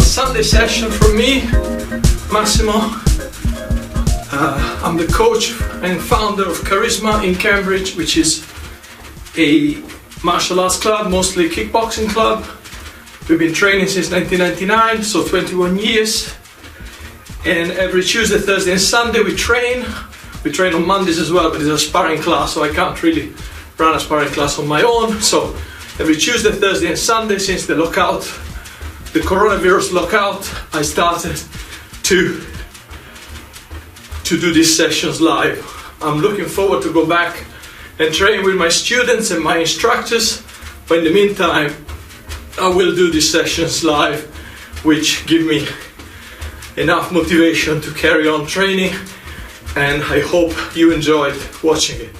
Sunday session from me, Massimo. I'm the coach and founder of CARISMA in Cambridge, which is a martial arts club, mostly kickboxing club. We've been training since 1999, so 21 years. And every Tuesday, Thursday and Sunday we train. We train on Mondays as well, but it's a sparring class, so I can't really run a sparring class on my own. So every Tuesday, Thursday and Sunday since the lockout, the coronavirus lockout, I started to do these sessions live. I'm looking forward to go back and train with my students and my instructors, but in the meantime I will do these sessions live, which give me enough motivation to carry on training, and I hope you enjoyed watching it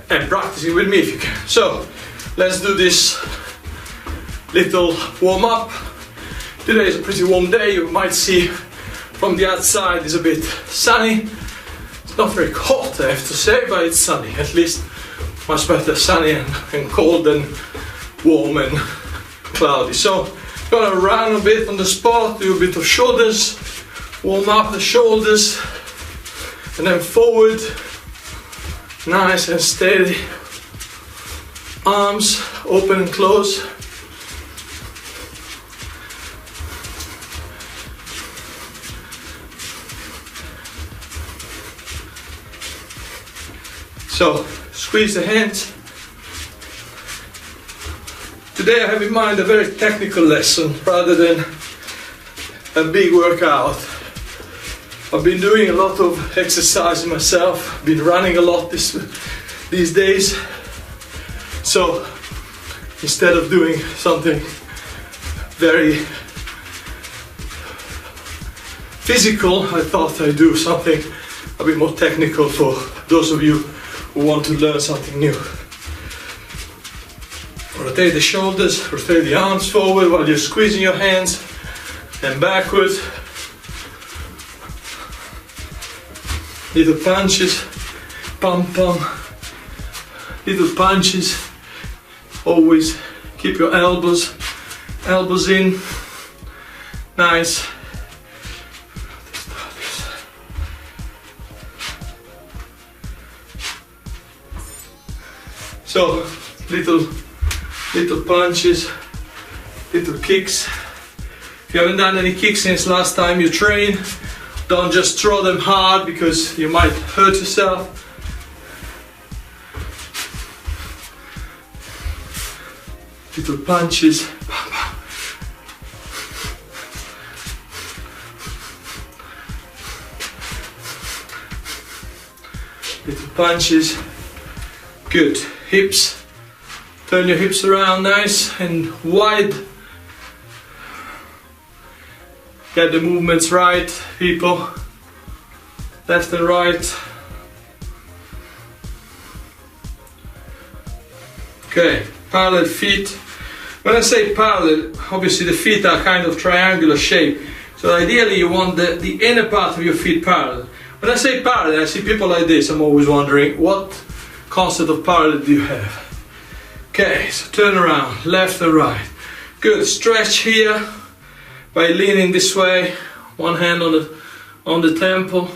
and practicing with me if you can. So let's do this little warm-up. Today is a pretty warm day. You might see from the outside it's a bit sunny. It's not very hot, I have to say, but it's sunny. At least much better sunny and cold than warm and cloudy. So I'm gonna run a bit on the spot, do a bit of shoulders, warm up the shoulders, and then forward, nice and steady. Arms open and close. So squeeze the hands. Today I have in mind a very technical lesson rather than a big workout. I've been doing a lot of exercise myself, been running a lot these days. So instead of doing something very physical, I thought I'd do something a bit more technical for those of you who want to learn something new. Rotate the shoulders, rotate the arms forward while you're squeezing your hands, and backwards. Little punches, pum pum, little punches. Always keep your elbows in, nice. So little punches, little kicks. If you haven't done any kicks since last time you trained, don't just throw them hard because you might hurt yourself. Little punches. Little punches. Good. Hips. Turn your hips around nice and wide. Get the movements right, people. Left and right. Okay, parallel feet. When I say parallel, obviously the feet are kind of triangular shape. So ideally you want the inner part of your feet parallel. When I say parallel, I see people like this. I'm always wondering, what concept of parallel do you have? Okay, so turn around, left and right. Good, stretch here by leaning this way, one hand on the temple.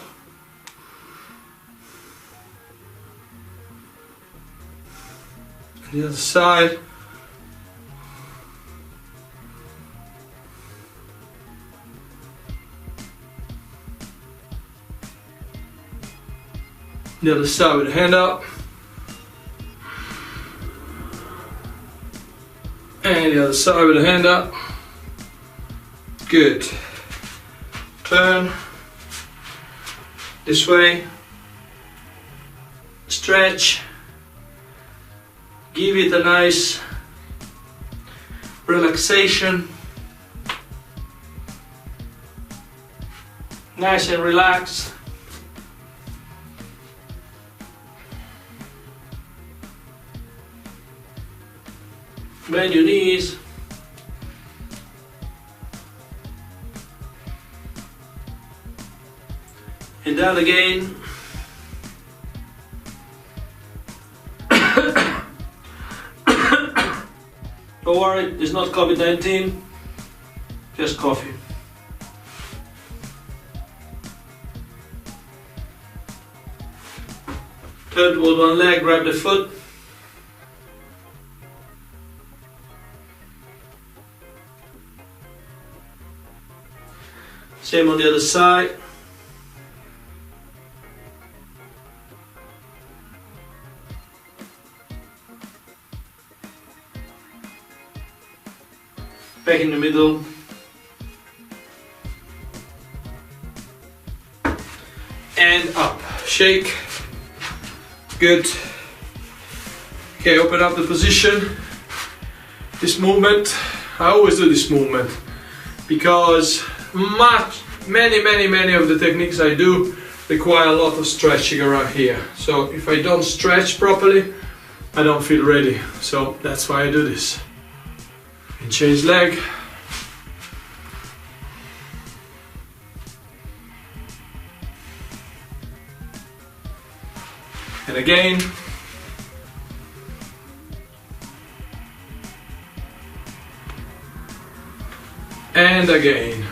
The other side. The other side with the hand up. And the other side with the hand up. Good. Turn this way. Stretch. Give it a nice relaxation. Nice and relaxed. Bend your knees. And down again. Don't worry, it's not COVID-19, just coffee. Turn toward one leg, grab the foot. Same on the other side. Back in the middle. And up. Shake. Good. Okay, open up the position. This movement, I always do this movement because many of the techniques I do require a lot of stretching around here. So if I don't stretch properly, I don't feel ready. So that's why I do this. And change leg. And again. And again.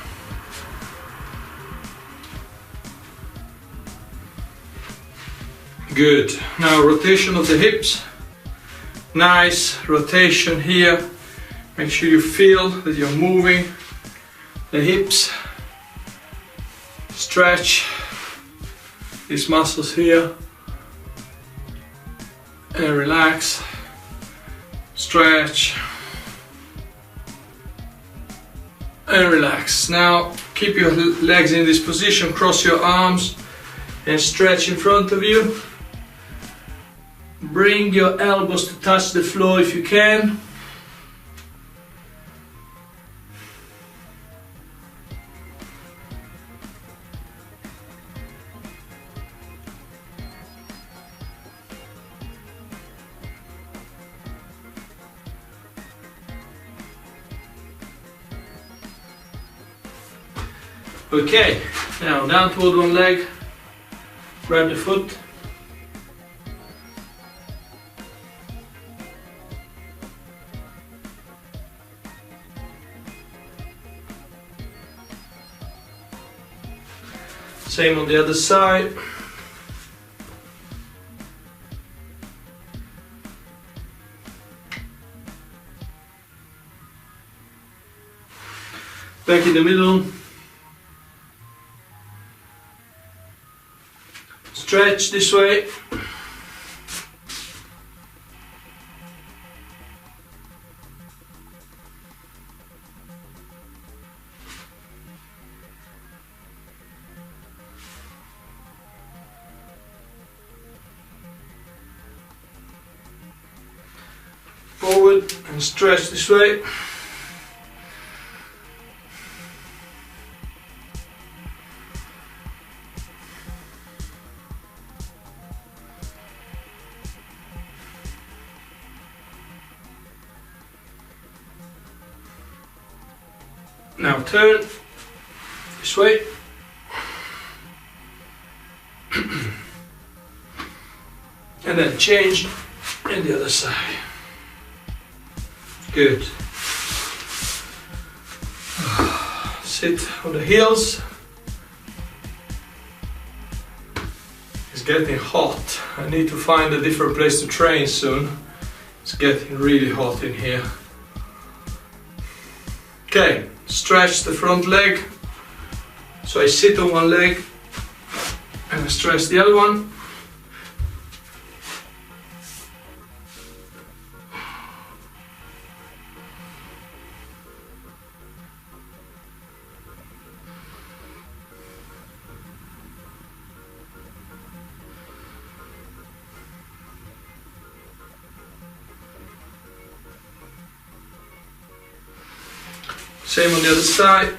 Good. Now rotation of the hips. Nice rotation here. Make sure you feel that you're moving the hips. Stretch these muscles here. And relax. Stretch. And relax. Now keep your legs in this position, cross your arms and stretch in front of you. Bring your elbows to touch the floor if you can. Okay, now down toward one leg, grab the foot. Same on the other side. Back in the middle. Stretch this way. Forward and stretch this way. Now turn this way. And then change in the other side. Good. Sit on the heels. It's getting hot. I need to find a different place to train soon. It's getting really hot in here. Okay, stretch the front leg. So I sit on one leg and I stretch the other one. Same on the other side.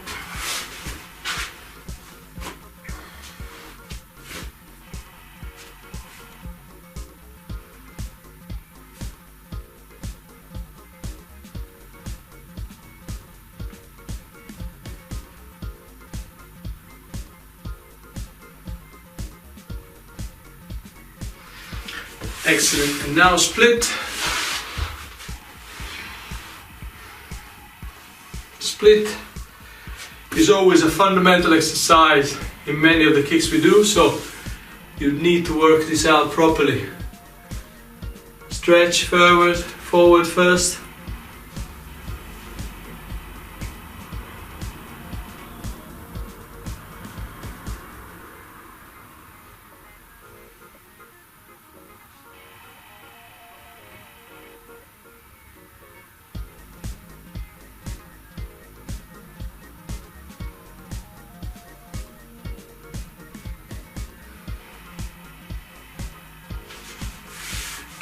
Excellent. And now split. Split is always a fundamental exercise in many of the kicks we do, so You need to work this out properly. Stretch forward first.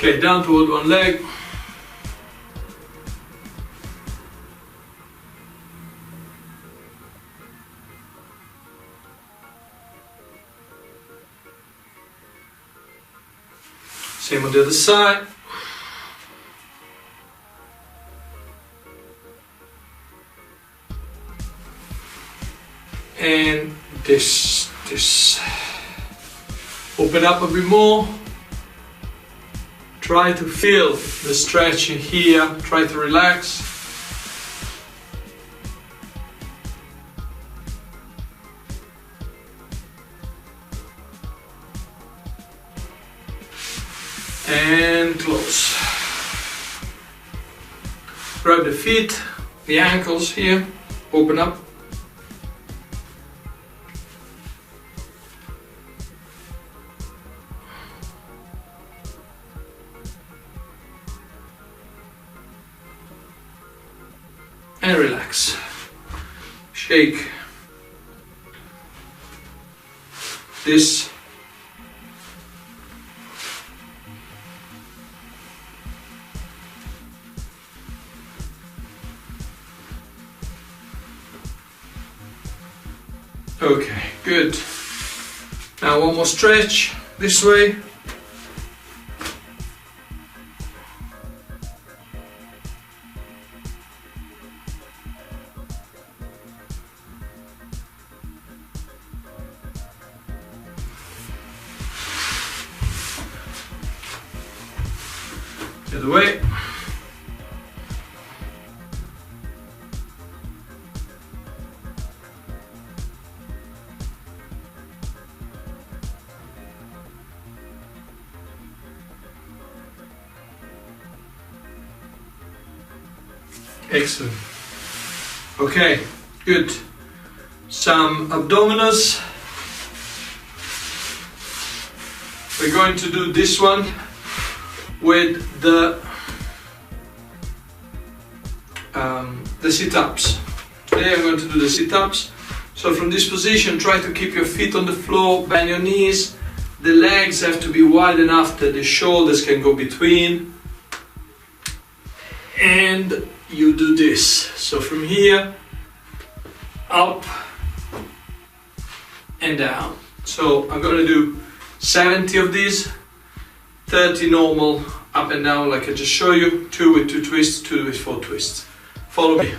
Okay, down toward one leg. Same on the other side. And this. Open up a bit more. Try to feel the stretch in here, try to relax. And close. Grab the feet, the ankles here, open up. And relax. Shake this. Okay, good. Now one more stretch this way. The other way. Excellent. Okay, good. Some abdominals. We're going to do this one with the sit-ups. Today I'm going to do the sit-ups. So from this position, try to keep your feet on the floor, bend your knees. The legs have to be wide enough that the shoulders can go between. And you do this. So from here, up and down. So I'm going to do 70 of these, 30 normal, up and down like I just showed you, 2 with 2 twists, 2 with 4 twists. Follow me.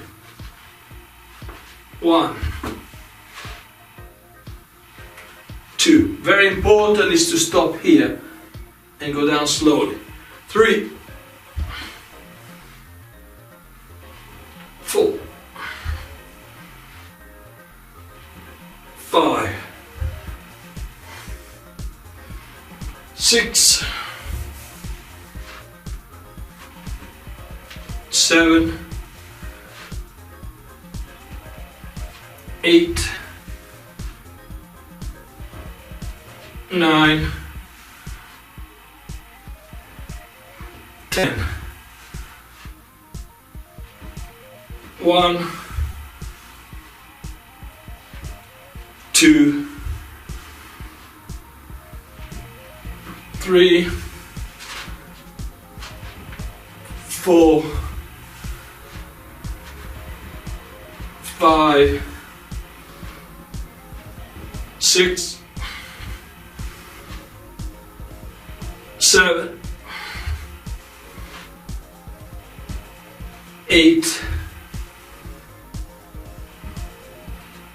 1, 2. Very important is to stop here and go down slowly. 3, 4, 5, 6, 7, 8, 9, 10. 1, 2, 3, 4, 5, 6, 7, 8,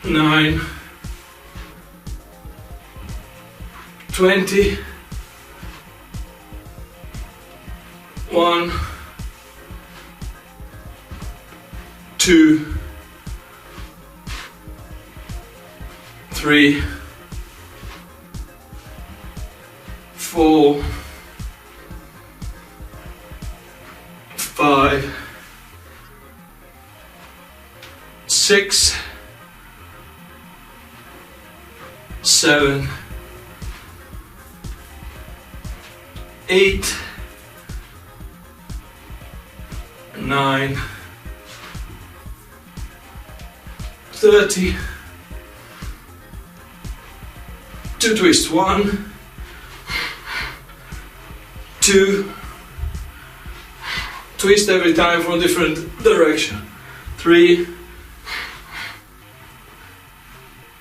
9, 20, 1, 2, 3, 4, 5, 6, 7, 8, 9, 30, 2 twists, 1, 2, twist every time from a different direction, 3,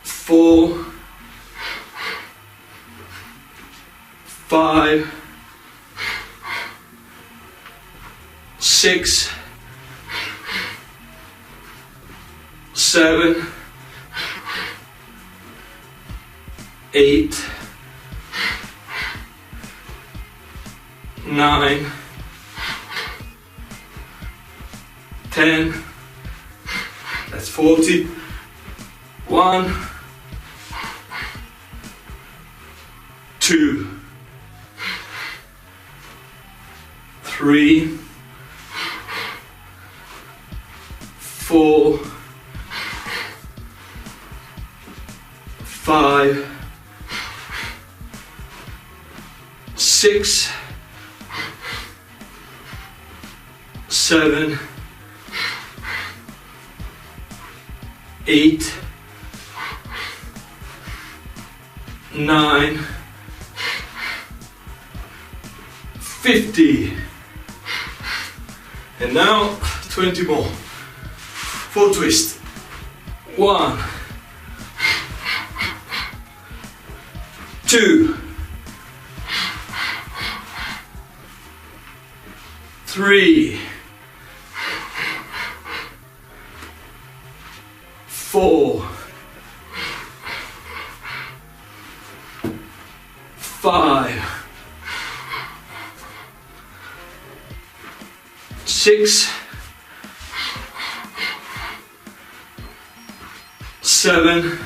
4, 5, 6, 7, 8, 9, 10, that's 40, 1, 2, 3, 4, 5, 6, 7, 8, 9, 50. And now 20 more. 4 twists. 1, 2, 3, 4, 5, 6, 7,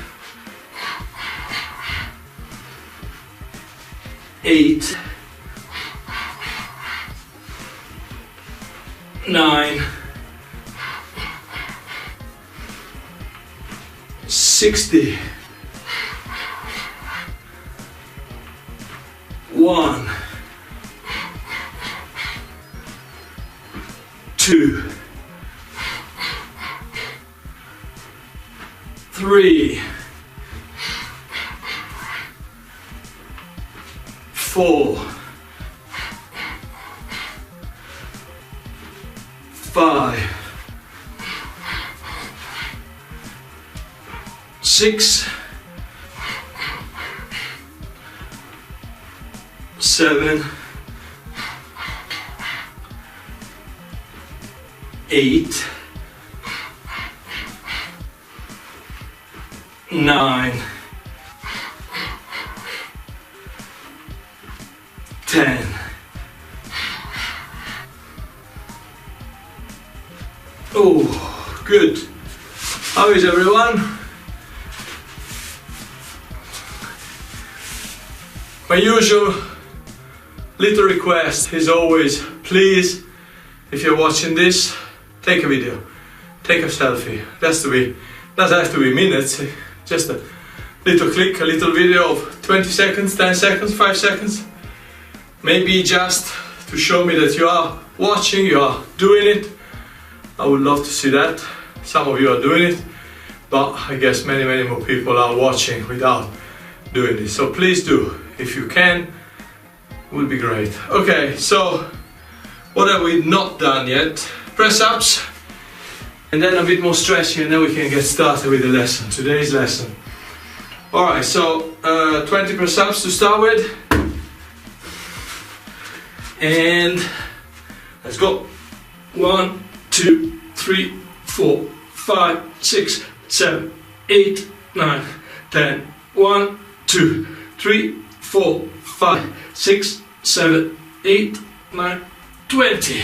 8, 9, 60, 1, 2, 3, 4, 5, 6, 7, 8, 9, 10. Oh, good. How is everyone? My usual little request is always, please, if you're watching this, take a video, take a selfie. Doesn't have to be minutes, just a little click, a little video of 20 seconds, 10 seconds, 5 seconds. Maybe just to show me that you are watching, you are doing it. I would love to see that. Some of you are doing it, but I guess many more people are watching without doing this. So please do, if you can, would be great. Okay, so what have we not done yet? Press ups, and then a bit more stretching, and then we can get started with the lesson, today's lesson. Alright, so 20 press ups to start with. And let's go. 1, 2, 3, 4, 5, 6, 7, 8, 9, 10. 1, 2, 3, 4, 5, 6, 7, 8, 9, 20.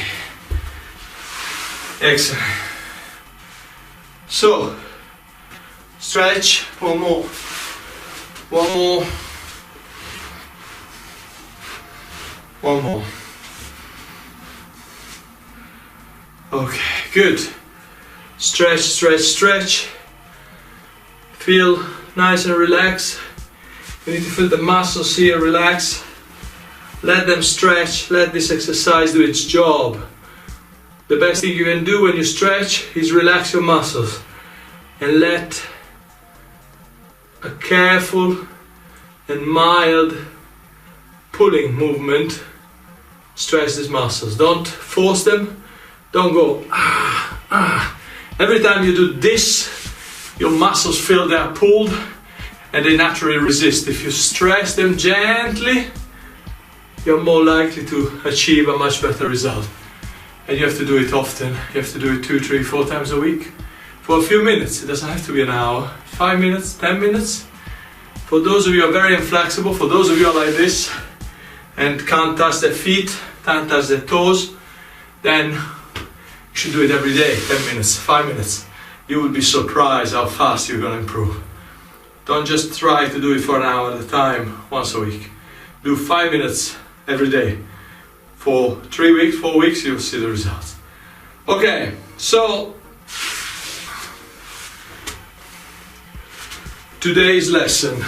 Excellent. So, stretch, one more. One more. Okay, good. Stretch, stretch, stretch. Feel nice and relaxed. You need to feel the muscles here relax. Let them stretch, let this exercise do its job. The best thing you can do when you stretch is relax your muscles and let a careful and mild pulling movement stretch these muscles. Don't force them, don't go ah, ah. Every time you do this, your muscles feel they are pulled and they naturally resist. If you stretch them gently, you're more likely to achieve a much better result. And you have to do it often. You have to do it 2, 3, 4 times a week for a few minutes. It doesn't have to be an hour. 5 minutes, 10 minutes. For those of you who are very inflexible, for those of you who are like this and can't touch their feet, can't touch their toes, then you should do it every day, 10 minutes, 5 minutes. You will be surprised how fast you're going to improve. Don't just try to do it for an hour at a time, once a week. Do 5 minutes every day. For 3 weeks, 4 weeks, you'll see the results. Okay, so today's lesson.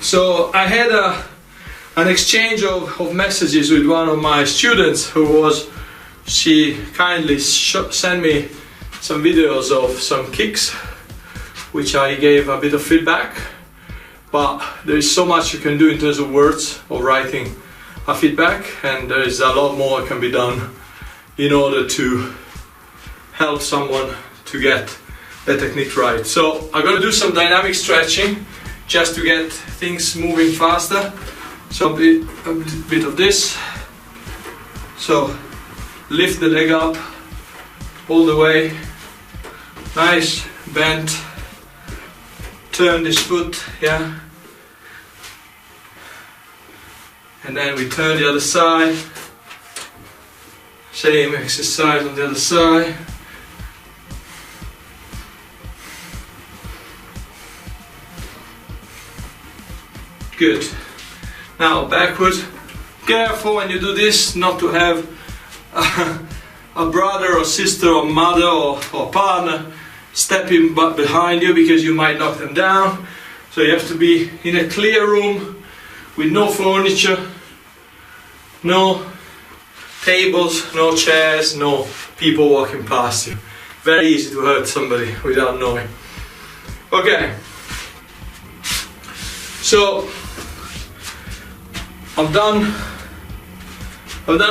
So I had an exchange of messages with one of my students she kindly sent me some videos of some kicks, which I gave a bit of feedback. But there is so much you can do in terms of words or writing a feedback, and there is a lot more can be done in order to help someone to get the technique right. So I'm going to do some dynamic stretching just to get things moving faster. So a bit of this. So lift the leg up all the way, nice, bent, turn this foot, yeah, and then we turn the other side, same exercise on the other side. Good. Now backward. Careful when you do this not to have a brother or sister or mother or partner stepping behind you, because you might knock them down. So you have to be in a clear room with no furniture, no tables, no chairs, no people walking past you. Very easy to hurt somebody without knowing. Okay, so I've done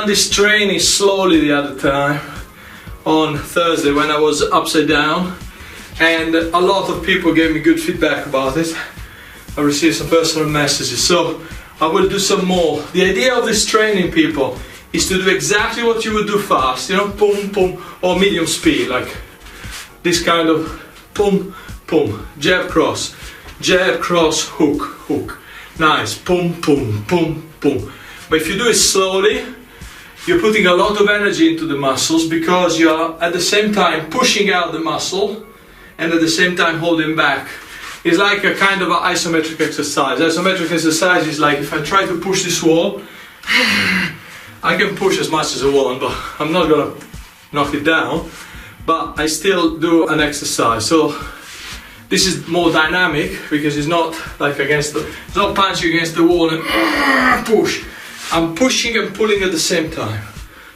this training slowly the other time on Thursday when I was upside down, and a lot of people gave me good feedback about it. I received some personal messages, so I will do some more. The idea of this training, people, is to do exactly what you would do fast, you know, boom, boom, or medium speed, like this kind of boom, boom, jab, cross, hook, hook. Nice, boom, boom, boom, boom. But if you do it slowly, you're putting a lot of energy into the muscles, because you're at the same time pushing out the muscle and at the same time holding back. It's like a kind of an isometric exercise. Isometric exercise is like if I try to push this wall, I can push as much as I want, but I'm not gonna knock it down, but I still do an exercise. So this is more dynamic, because it's not like it's not punching against the wall and push. I'm pushing and pulling at the same time.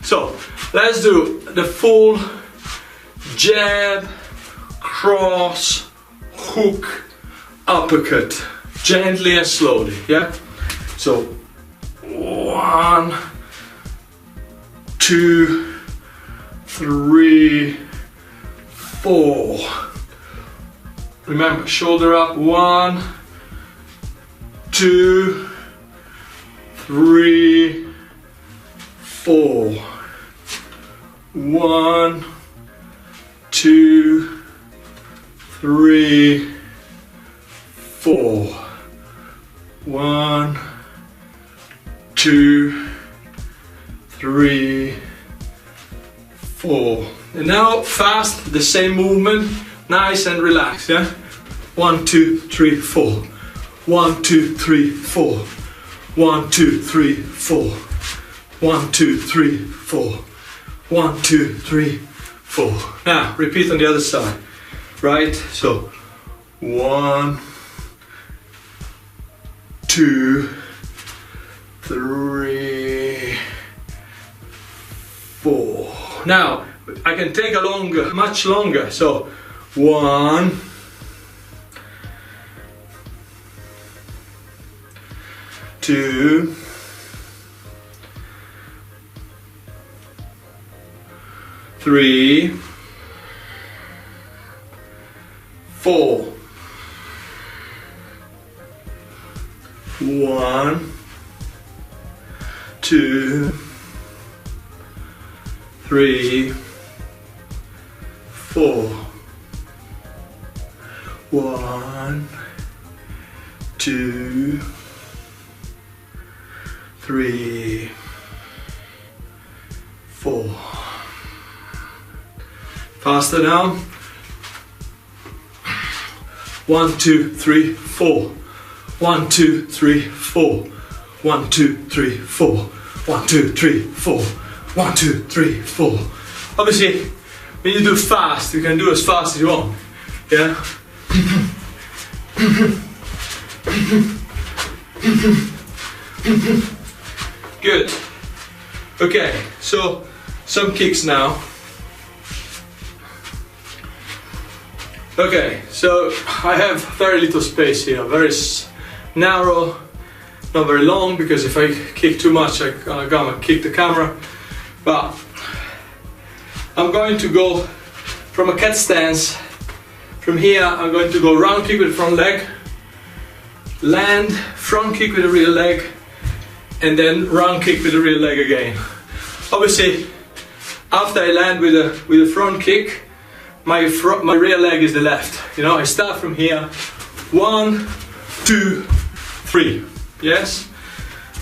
So let's do the full jab, cross, hook, uppercut, gently and slowly, yeah? So 1, 2, 3, 4. Remember, shoulder up, 1, 2, 3, 4. 1, 2, 3, 4. 1, 2, 3, 4. And now fast, the same movement, nice and relaxed, yeah? 1, 2, 3, 4. 1, 2, 3, 4. 1, 2, 3, 4. 1, 2, 3, 4. 1, 2, 3, 4. Now repeat on the other side. Right? So 1, 2, 3, 4. Now I can take a longer, much longer. So 1, 2, 3, 4. 1, 2, 3, 4. 1, 2, 3, 4. Faster now. 1, 2, 3, 4. 1, 2, 3, 4. 1, 2, 3, 4. 1, 2, 3, 4. 1, 2, 3, 4. Obviously, when you do fast, you can do as fast as you want. Yeah. Good. Okay, so some kicks now. Okay, so I have very little space here, very narrow, not very long, because if I kick too much I'm gonna kick the camera. But I'm going to go from a cat stance. From here I'm going to go round kick with the front leg, land, front kick with the rear leg, and then round kick with the rear leg again. Obviously, after I land with the front kick, my rear leg is the left. You know, I start from here. 1, 2, 3. Yes?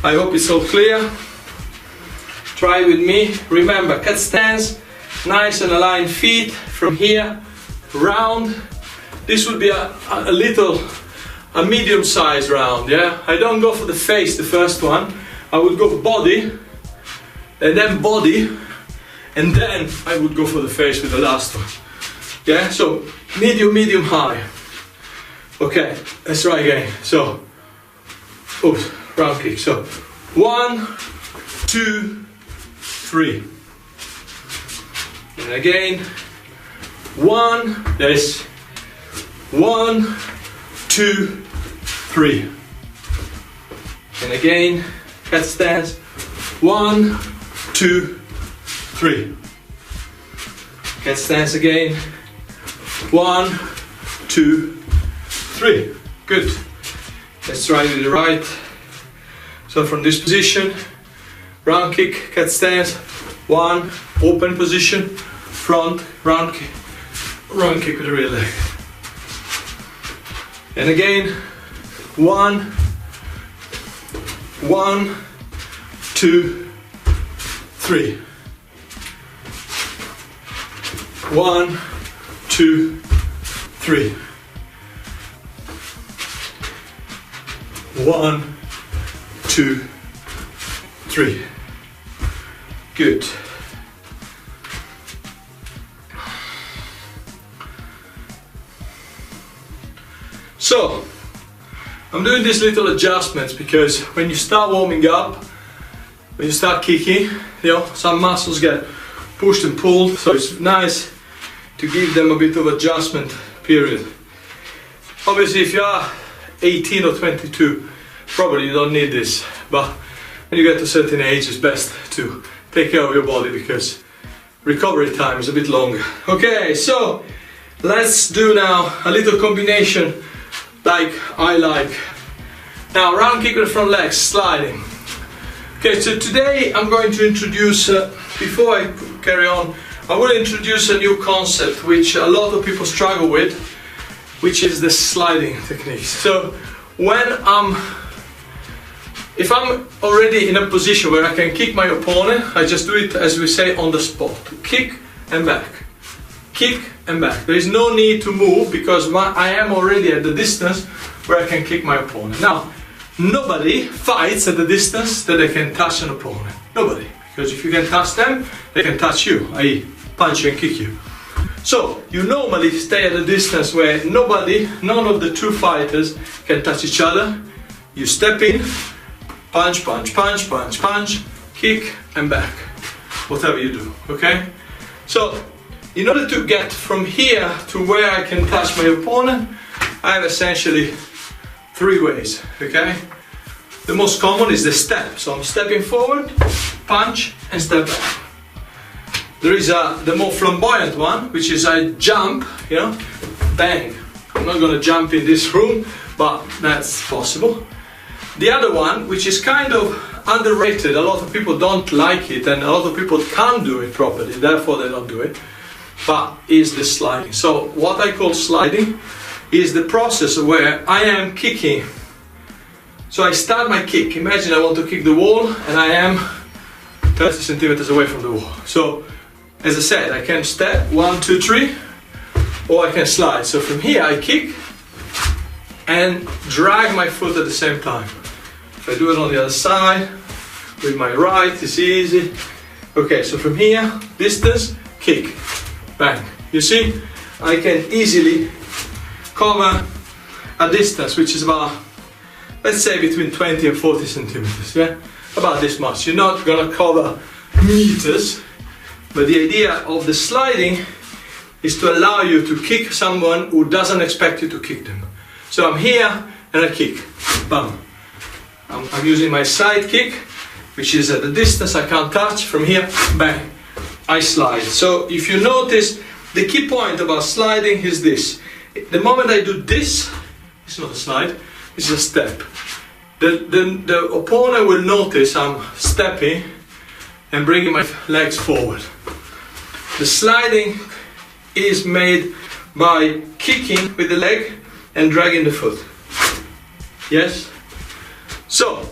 I hope it's all clear. Try with me. Remember, cat stance, nice and aligned feet. From here, round. This would be a medium size round, yeah? I don't go for the face, the first one. I would go for body, and then body, and then I would go for the face with the last one. Yeah, so medium, medium, high. Okay, let's try again. So, oops, round kick. So, 1, 2, 3. And again, 1, yes. 1, 2, 3. And again, cat stance. 1, 2, 3. Cat stance again. 1, 2, 3. Good. Let's try with the right. So from this position, round kick, cat stance. 1, open position, front, round kick with the rear leg. And again, 1, 2, 3. 1, 2, 3. 1, 2, 3. Good. So, I'm doing these little adjustments because when you start warming up, when you start kicking, you know, some muscles get pushed and pulled, so it's nice to give them a bit of adjustment period. Obviously, if you are 18 or 22, probably you don't need this, but when you get to a certain age, it's best to take care of your body because recovery time is a bit longer. Okay, so let's do now a little combination like I like. Now, round kick with the front legs, sliding. Okay, so today I'm going to introduce, before I carry on, I will introduce a new concept which a lot of people struggle with, which is the sliding technique. So if I'm already in a position where I can kick my opponent, I just do it, as we say, on the spot. Kick and back. Kick and back. There is no need to move because I am already at the distance where I can kick my opponent. Now, nobody fights at the distance that they can touch an opponent. Nobody. Because if you can touch them, they can touch you, i.e. punch you and kick you. So you normally stay at a distance where none of the two fighters can touch each other. You step in, punch, punch, punch, punch, punch, kick and back. Whatever you do, okay? So in order to get from here to where I can touch my opponent, I have essentially 3 ways, okay? The most common is the step. So I'm stepping forward, punch and step back. There is the more flamboyant one, which is I jump, you know, bang. I'm not gonna jump in this room, but that's possible. The other one, which is kind of underrated, a lot of people don't like it and a lot of people can't do it properly, therefore they don't do it, but is the sliding. So what I call sliding is the process where I am kicking. So I start my kick. Imagine I want to kick the wall and I am 30 centimeters away from the wall. So as I said, I can step 1, 2, 3, or I can slide. So from here I kick and drag my foot at the same time. If I do it on the other side with my right, it's easy. Okay, so from here, distance, kick, bang. You see, I can easily cover a distance which is about, let's say, between 20 and 40 centimeters, yeah? About this much. You're not gonna cover meters, but the idea of the sliding is to allow you to kick someone who doesn't expect you to kick them. So I'm here and I kick, bam. I'm using my side kick, which is at the distance I can't touch. From here, bang, I slide. So if you notice, the key point about sliding is this. The moment I do this, it's not a slide, it's a step. The opponent will notice I'm stepping and bringing my legs forward. The sliding is made by kicking with the leg and dragging the foot. Yes? So,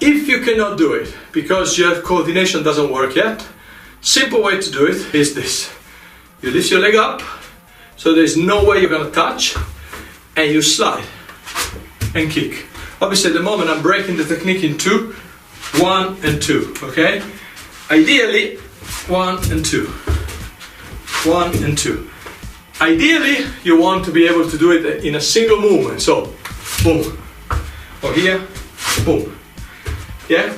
if you cannot do it because your coordination doesn't work yet, simple way to do it is this. You lift your leg up, so there's no way you're gonna touch, and you slide and kick. Obviously at the moment I'm breaking the technique in 2, 1 and 2, okay? Ideally, 1 and 2, 1 and 2. Ideally, you want to be able to do it in a single movement, so boom, or here, boom, yeah?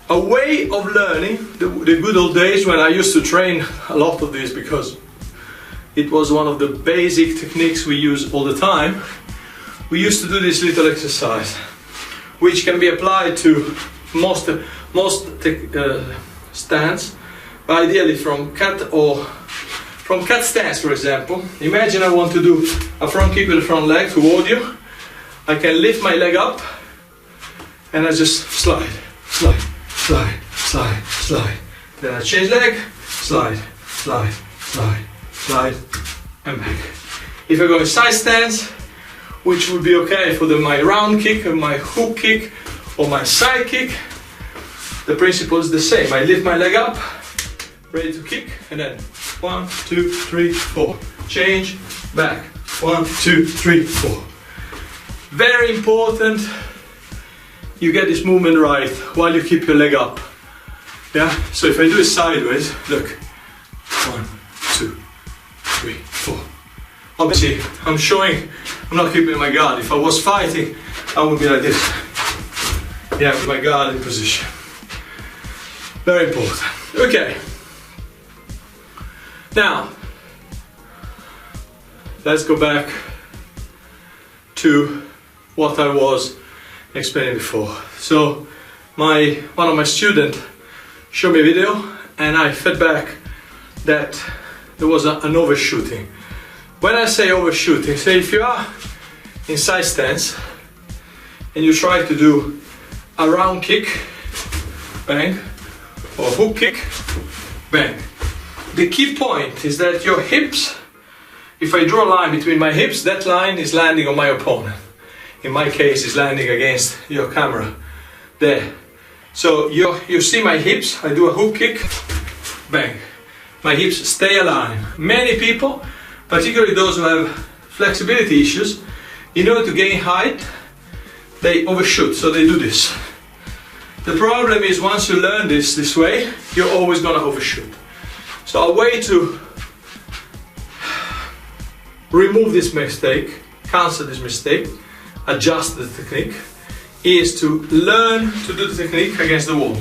A way of learning, the good old days when I used to train a lot of this because it was one of the basic techniques we use all the time. We used to do this little exercise, which can be applied to most stands, but ideally from cat stance, for example. Imagine I want to do a front kick with the front leg toward you. I can lift my leg up and I just slide, slide, slide, slide, slide. Then I change leg, slide, slide, slide, slide, and back. If I go in side stance, which would be okay for my round kick or my hook kick or my side kick, the principle is the same. I lift my leg up, ready to kick, and then 1, 2, 3, 4. Change, back. 1, 2, 3, 4. Very important you get this movement right while you keep your leg up. Yeah? So if I do it sideways, look. 1, 2, 3, 4. Obviously, I'm not keeping my guard. If I was fighting, I would be like this. Yeah, with my guard in position. Very important. Okay. Now, let's go back to what I was explaining before. So, one of my students showed me a video and I fed back that there was an overshooting. When I say overshooting, say if you are in side stance and you try to do a round kick, bang, or hook kick, bang. The key point is that your hips, if I draw a line between my hips, that line is landing on my opponent. In my case, it's landing against your camera, there. So you see my hips, I do a hook kick, bang. My hips stay aligned. Many people, particularly those who have flexibility issues, in order to gain height, they overshoot, so they do this. The problem is once you learn this way, you're always gonna overshoot. So a way to remove this mistake, cancel this mistake, adjust the technique, is to learn to do the technique against the wall.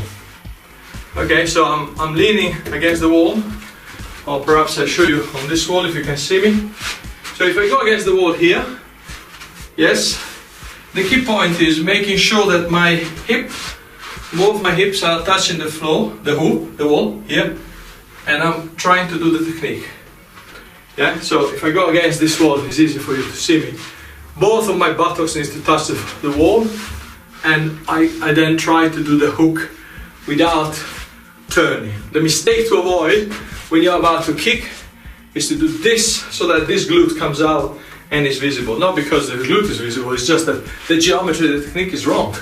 Okay, so I'm leaning against the wall, or perhaps I'll show you on this wall if you can see me. So if I go against the wall here, yes, the key point is making sure that my hip, both my hips are touching the floor, the wall here, and I'm trying to do the technique. Yeah, so if I go against this wall, it's easy for you to see me. Both of my buttocks need to touch the wall, and I then try to do the hook without turning. The mistake to avoid when you're about to kick is to do this so that this glute comes out and is visible. Not because the glute is visible, it's just that the geometry of the technique is wrong.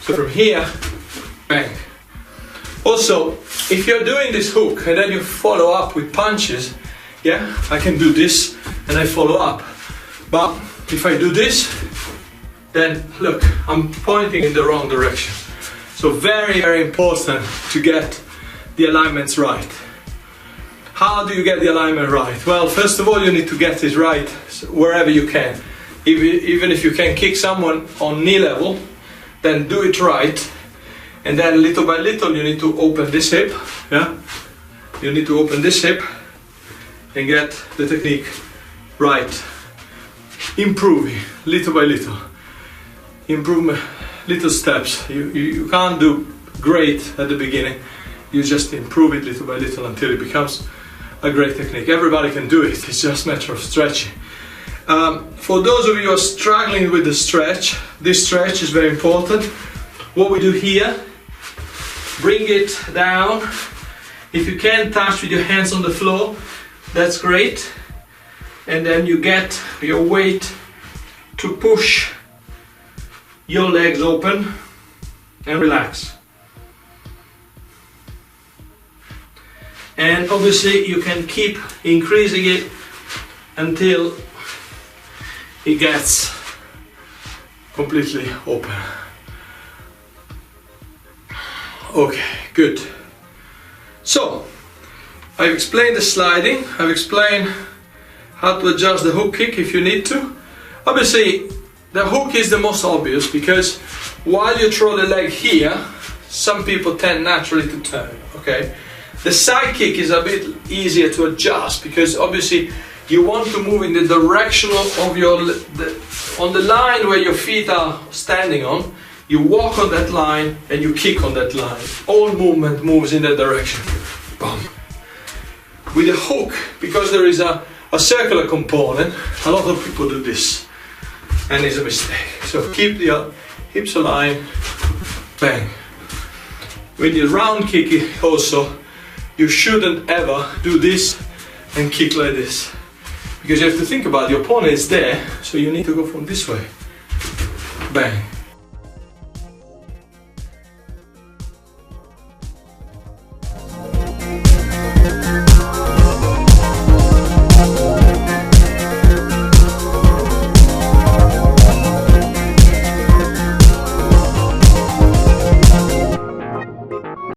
So from here, bang. Also, if you're doing this hook and then you follow up with punches, yeah, I can do this and I follow up. But if I do this, then look, I'm pointing in the wrong direction. So very, very important to get the alignments right. How do you get the alignment right? Well, first of all, you need to get it right wherever you can. Even if you can kick someone on knee level, then do it right. And then little by little, you need to open this hip. Yeah, you need to open this hip and get the technique right. Improving little by little. Improvement, little steps. You can't do great at the beginning. You just improve it little by little until it becomes a great technique. Everybody can do it. It's just a matter of stretching. For those of you who are struggling with the stretch, this stretch is very important. What we do here, bring it down. If you can touch with your hands on the floor, that's great. And then you get your weight to push your legs open and relax. And obviously you can keep increasing it until it gets completely open. Okay, good. So, I've explained the sliding, I've explained how to adjust the hook kick if you need to. Obviously, the hook is the most obvious because while you throw the leg here, some people tend naturally to turn, okay? The side kick is a bit easier to adjust because obviously you want to move in the direction of your, on the line where your feet are standing on, you walk on that line and you kick on that line. All movement moves in that direction. Boom. With the hook, because there is a circular component, a lot of people do this and it's a mistake. So keep the hips aligned, bang. When you round kick it also, you shouldn't ever do this and kick like this. Because you have to think about your opponent is there, so you need to go from this way. Bang.